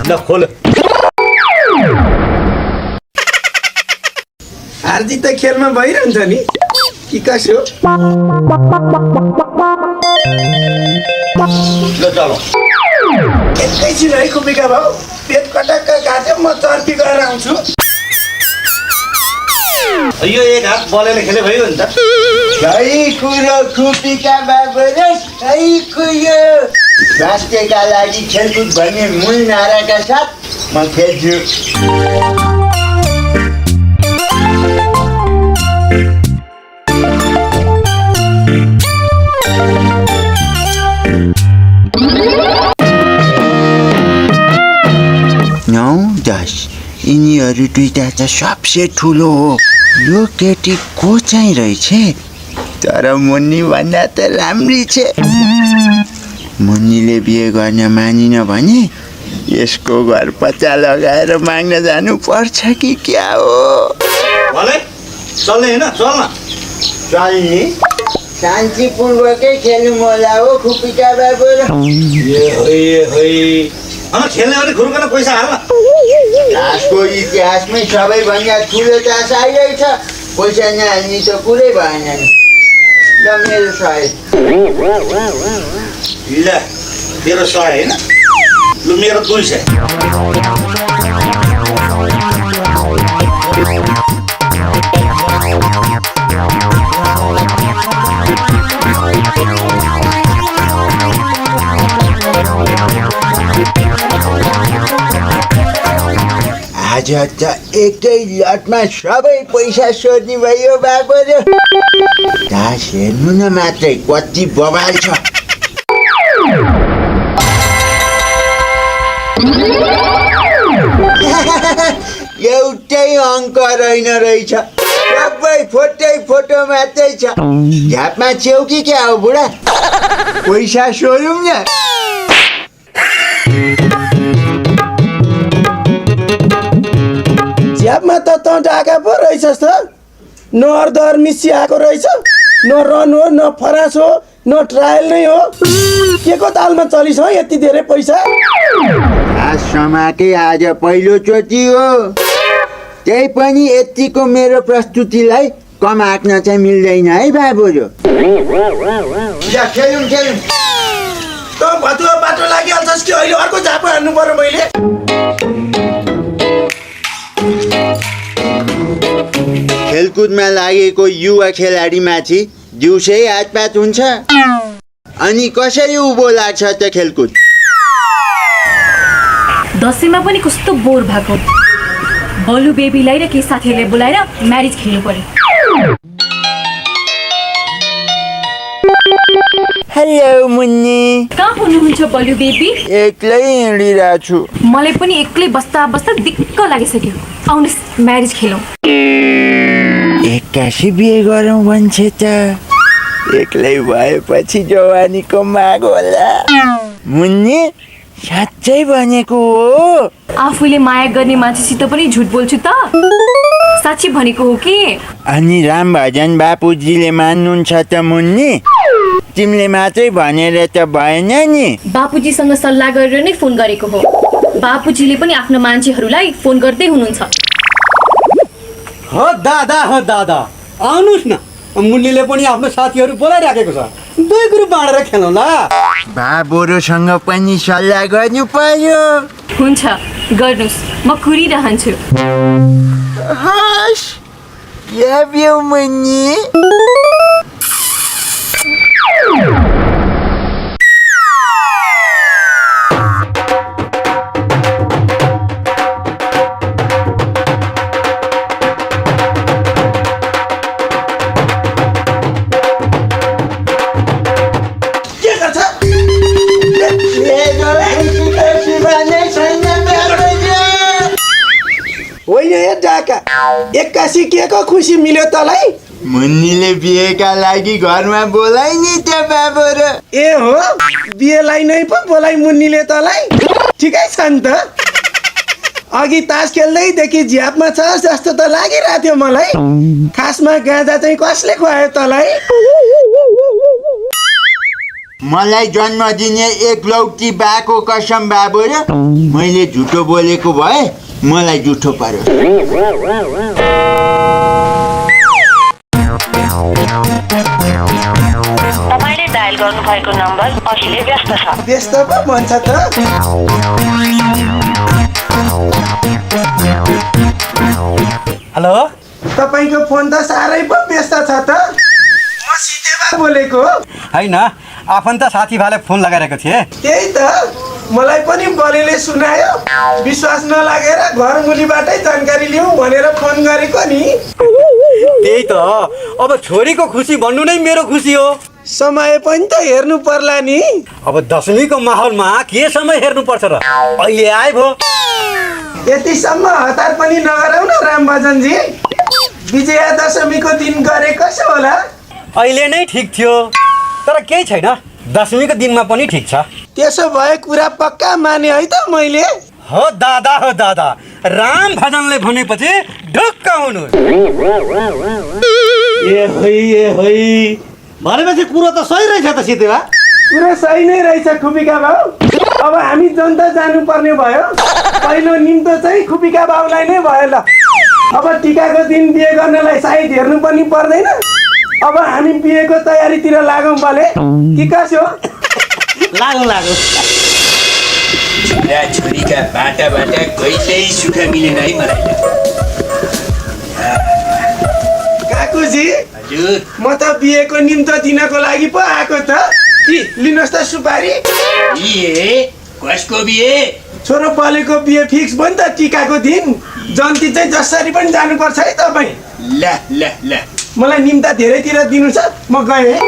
ल खोल हारजित त खेलमा भइरहन्छ नि कि कसो ल चल एकैछिन है खुपीका भाउ पेट कटक्क काट्यो म चर्पी गएर आउँछु यो एक हात बलेर खेले भयो नि त सही कुरो खुपीका बाबु रे सही कुरो स्वास्थ्यका लागि खेलकुद भन्ने मूल नाराका साथ म खेल्छु नौ 10 यिनीहरू दुईटा त सबसे ठुलो हो यो केटी को चाहिँ रहेछ तर मुन्नी भन्दा त राम्री छ मुन्नीले बिहे गर्न मानिन भने यसको घर पत्ता लगाएर माग्न जानु पर्छ कि क्या हो भलै चल्ने हैन चल न चल्ने शान्तिपूर्वकै खेल्नु होला हो खुपीका बाबु र अनि खेल्ने भने खुर्कन पैसा हाल्न तासको इतिहासमै सबैभन्दा ठुलो तास आइरहेछ पैसा नहाल्ने त कुरै भएन नि ल मेरो सहयोग ल तेरो 100 हैन लु मेरो 200 आज त एकै लटमा सबै पैसा सोध्ने भयो बाबु र तास हेर्नु न मात्रै कति बवाल छ एउटै अङ्क रहेछ सबै फोटो मात्रै छ झ्यापमा छेउ कि क्या हो बुढा पैसा सोधौँ न झ्यापमा त ढाका पो रहेछस् त न अर्धर मिसिआएको रहेछ न रन हो न फरास हो न ट्रायल नै हो के को तालमा चलिस हो यति धेरै पैसा आज समाकै आज पहिलोचोटि हो त्यही पनि यतिको मेरो प्रस्तुतिलाई कम आँक्न चाहिँ मिल्दैन है बाबुहरू खेलौँ त भतुवा बाटो लागिहाल्छस् कि अहिले अर्को झापा हान्नु पर्यो मैले खेलकुदमा लागेको युवा खेलाडीमाथि दिउँसै हातपात हुन्छ अनि कसरी उँभो लाग्छ त खेलकुद दसैँमा पनि कस्तो बोर भएको बलु बेबीलाई र के साथीहरूले बोलाएर म्यारिज खेल्नु पर्यो हेलो मुन्नी कहाँ हुनुहुन्छ बलु बेबी एक्लै हिँडिरहेको छु मलाई पनि एक्लै बस्दा बस्दा दिक्क लागिसक्यो आउनुहोस् म्यारिज खेलौँ एक्कासी बिहे गरौँ भन्छ त एक्लै भएपछि जवानीको माग होला मुन्नी साँच्चै भनेको हो आफूले माया गर्ने मान्छेसित पनि झुट बोल्छु त साँच्ची भनेको हो कि अनि राम भजन बापुजीले मान्नुहुन्छ त मुन्नी तिमीले मात्रै भनेर त भएन नि बापुजीसँग सल्लाह गरेर नै फोन गरेको हो बापुजीले पनि आफ्नो मान्छेहरूलाई फोन गर्दै हुनुहुन्छ हो दादा आउनुहोस् न मुन्नीले पनि आफ्नो साथीहरू बोलाइराखेको छ दुई ग्रुप बाँडेर खेलौँला बाबुहरूसँग पनि सल्लाह गर्नु पर्यो हुन्छ गर्नुहोस् म कुरिरहन्छु हस् लभ यु मुन्नी होइन हे ढाका एक्कासी के को खुसी मिल्यो तँलाई मुन्नीले बिहेका लागि घरमा बोलाइ नि त बाबुहरू ए हो बिहेलाई नै पो बोलाइ मुन्नीले तँलाई ठिकै छ नि त अघि तास खेल्दैदेखि झ्यापमा छ जस्तो त लागिरहेको थियो मलाई खासमा गाँजा चाहिँ कसले खुवायो तँलाई मलाई जन्म दिने एकलौटी बाको कसम बाबु र मैले झुटो बोलेको भए मलाई झुटो पर्यो। तपाईले डायल गर्नुभएको नम्बर अहिले व्यस्त छ। व्यस्त पो भन्छ त। हेलो तपाईँको फोन त साह्रै पो व्यस्त छ त। म सितेबा बोलेको। होइन आफन्त साथीभाइलाई फोन लगाइरहेको थिएँ। त्यही त मलाई पनि बलेले सुनायो, विश्वास नलागेर घर मुलीबाटै जानकारी लिउँ भनेर फोन गरेको नि। त्यही त अब छोरीको खुसी भन्नु नै मेरो खुसी हो। समय पनि त हेर्नु पर्ला नि। अब दशमीको माहौलमा के समय हेर्नु पर्छ र, अहिले आइभयो। यतिसम्म हतार पनि नगरौ न रामभजनजी। विजया दशमीको दिन गरे कसो होला? अहिले नै ठिक थियो, तर केही छैन, दशमीको दिनमा पनि ठिक छ। त्यसो भए कुरा पक्का माने है त मैले। हो दादा, राम भजनले भनेपछि ढुक्क हुनु। ए होइ भनेपछि कुरो त सही रहेछ त सितेबा। कुरा सही नै रहेछ खुपिका बाउ। अब हामी जनता जानुपर्ने भयो। पहिलो निम्तो चाहिँ खुपिका बाउलाई नै भयो ल। अब टिकाको दिन बिहे गर्नलाई सायद हेर्नु पनि पर्दैन। अब हामी बिहेको तयारीतिर लागौँ भले कि कसो? लागौँ। छोरा छोरीका बाटाबाट कहिल्यै सुख मिलेन है मलाई। काकुजी, हजुर म त बिहेको निम्तो दिनको लागि पो आएको त। कि लिनुहोस् त सुपारी। बिहे कसको बिहे? छोरो पलेको बिहे फिक्स भयो नि त टिकाको दिन। जन्ती चाहिँ जसरी पनि जानुपर्छ है तपाईँ। ल मलाई निम्ता धेरैतिर दिनु छ, म गएँ।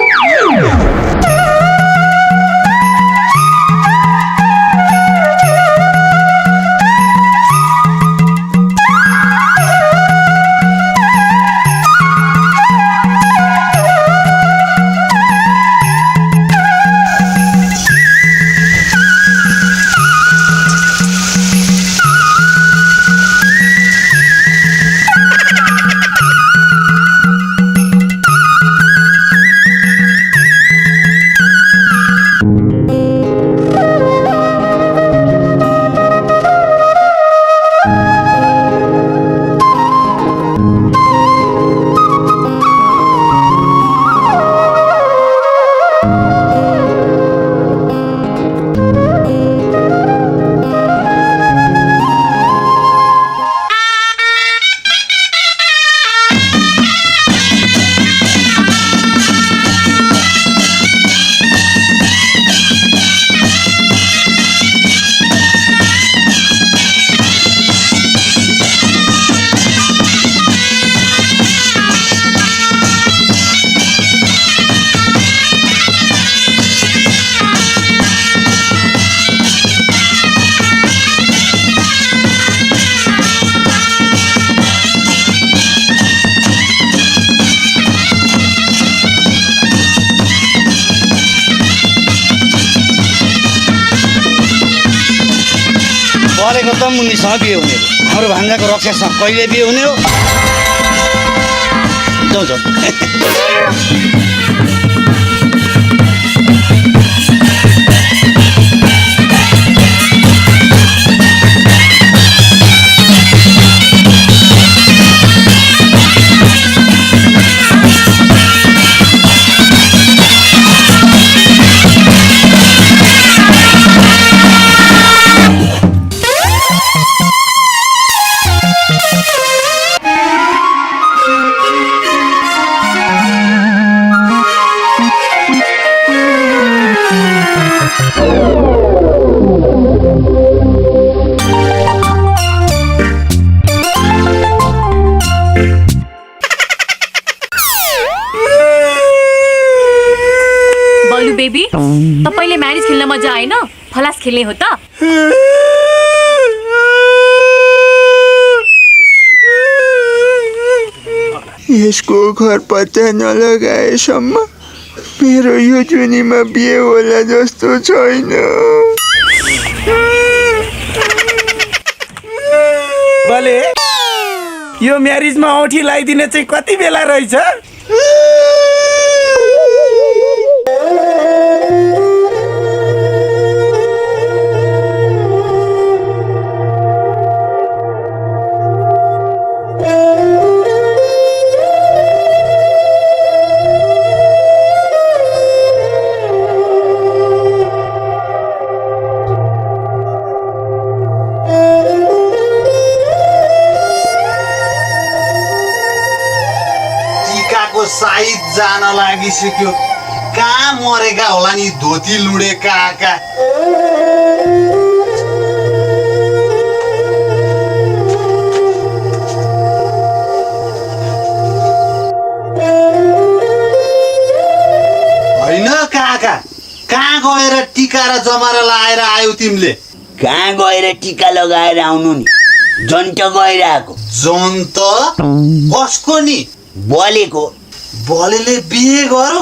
परेको त मुनिसँग बिहे हुने हो, हाम्रो भान्जाको रक्षासँग कहिले बिहे हुने हो? जाउँ बलु बेबी, तपाईले म्यारेज खेल्न मजा आएन? फलास खेल्ने हो त? यसको घर पत्ता नलगाएसम्म मेरो यो जुनीमा बिहे होला जस्तो छैन। भले यो म्यारिजमा औठी लगाइदिने चाहिँ कति बेला रहेछ? जान लागिसक्यो कहाँ मरेका होला नि धोती लुडे काका होइन काका कहाँ गएर टिका र जमारा लाएर आयौ तिमीले कहाँ गएर टिका लगाएर आउनु नि जन्त गइरहेको जन्त कसको नि बलेको बलेले बिहे गरो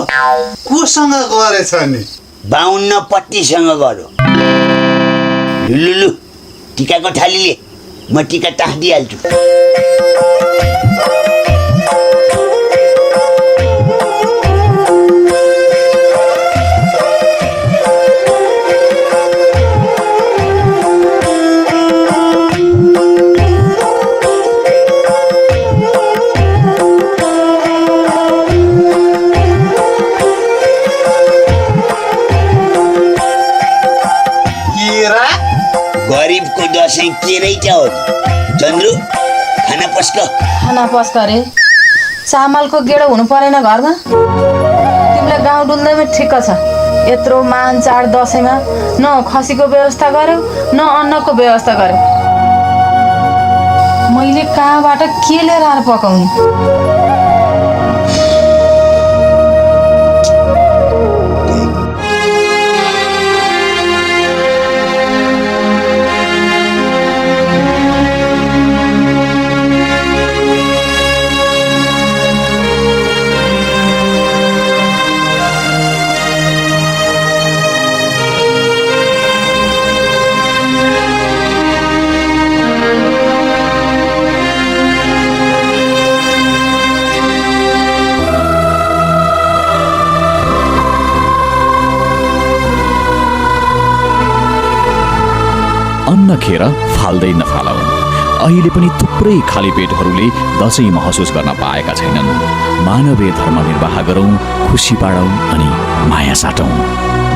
कोसँग गरेछ नि 52 पट्टीसँग गरो लुलु टिकाको थालीले म टिका टाँसिदिइहाल्छु गरिबको दसैँ के रहेछ हो चन्द्रु खाना पस्क खाना पस्क रे चामलको गेडो हुनु परेन घरमा तिमीलाई गाउँ डुल्दैमा ठिक्क छ यत्रो मान चाड दसैँमा न खसीको व्यवस्था गर्यो न अन्नको व्यवस्था गर्यो मैले कहाँबाट के लिएर आएर पकाउने अन्न खेर फाल्दै नफालौँ अहिले पनि थुप्रै खाली पेटहरूले दसैँ महसुस गर्न पाएका छैनन् मानवीय धर्म निर्वाह गरौँ खुसी बाँडौँ अनि माया साटौँ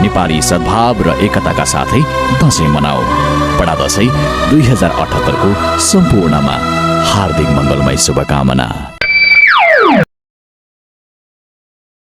नेपाली सद्भाव र एकताका साथै दसैँ मनाऊ बडा दसैँ 2078 को सम्पूर्णमा हार्दिक मङ्गलमय शुभकामना